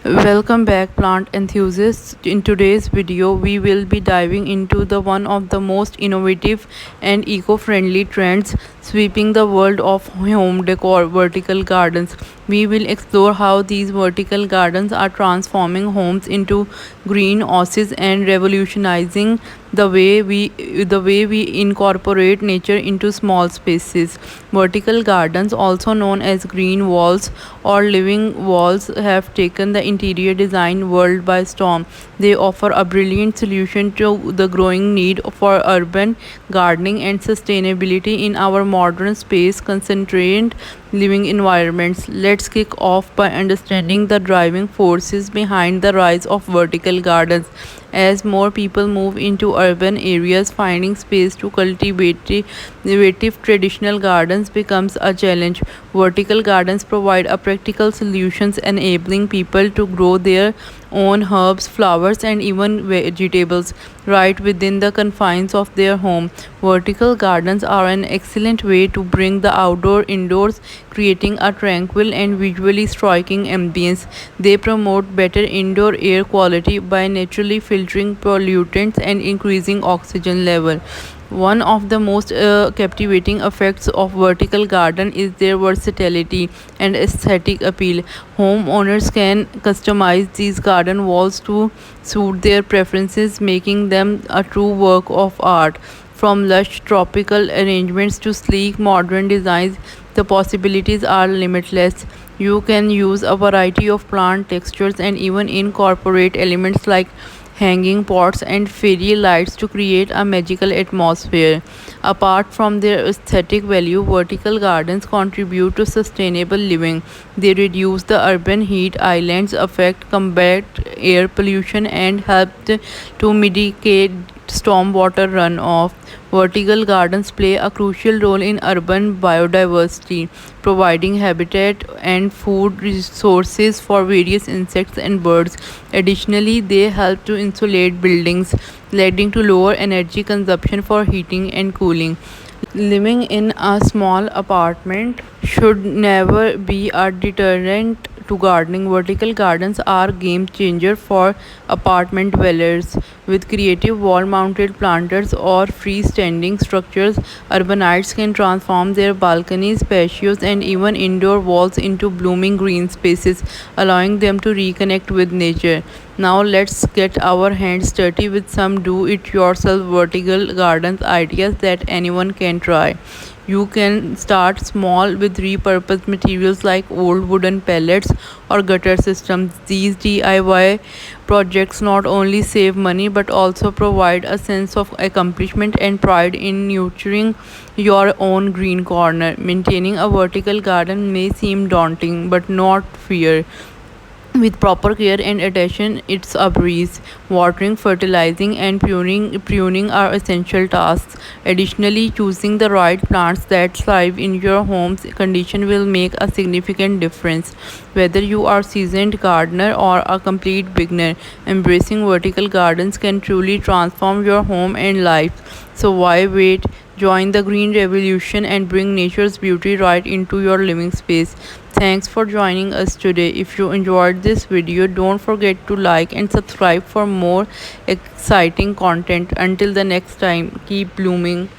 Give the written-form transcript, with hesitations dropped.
Welcome back, plant enthusiasts. In today's video, we will be diving into the one of the most innovative and eco-friendly trends sweeping the world of home decor, vertical gardens. We will explore how these vertical gardens are transforming homes into green oases and revolutionizing the way we incorporate nature into small spaces. Vertical gardens, also known as green walls or living walls, have taken the interior design world by storm. They offer a brilliant solution to the growing need for urban gardening and sustainability in our modern space concentrated living environments. Let's kick off by understanding the driving forces behind the rise of vertical gardens. As more people move into urban areas, finding space to cultivate innovative traditional gardens becomes a challenge. Vertical gardens provide a practical solutions enabling people to grow their own herbs, flowers, and even vegetables right within the confines of their home. Vertical gardens are an excellent way to bring the outdoor indoors, creating a tranquil and visually striking ambience. They promote better indoor air quality by naturally filtering pollutants and increasing oxygen level. One of the most captivating effects of vertical garden is their versatility and aesthetic appeal. Homeowners can customize these garden walls to suit their preferences, making them a true work of art. From lush tropical arrangements to sleek modern designs, the possibilities are limitless. You can use a variety of plant textures and even incorporate elements like hanging pots and fairy lights to create a magical atmosphere. Apart from their aesthetic value, vertical gardens contribute to sustainable living. They reduce the urban heat islands effect, combat air pollution, and help to mitigate stormwater runoff. Vertical gardens play a crucial role in urban biodiversity, providing habitat and food resources for various insects and birds. Additionally, they help to insulate buildings, leading to lower energy consumption for heating and cooling. Living in a small apartment should never be a deterrent to gardening. Vertical gardens are game changer for apartment dwellers. With creative wall-mounted planters or freestanding structures, urbanites can transform their balconies, patios, and even indoor walls into blooming green spaces, allowing them to reconnect with nature. Now let's get our hands dirty with some do-it-yourself vertical gardens ideas that anyone can try. You can start small with repurposed materials like old wooden pallets or gutter systems. These DIY projects not only save money but also provide a sense of accomplishment and pride in nurturing your own green corner. Maintaining a vertical garden may seem daunting, but not fear. With proper care and attention, it's a breeze. Watering, fertilizing, and pruning are essential tasks. Additionally, choosing the right plants that thrive in your home's condition will make a significant difference. Whether you are a seasoned gardener or a complete beginner, embracing vertical gardens can truly transform your home and life. So why wait? Join the green revolution and bring nature's beauty right into your living space. Thanks for joining us today. If you enjoyed this video, don't forget to like and subscribe for more exciting content. Until the next time, keep blooming.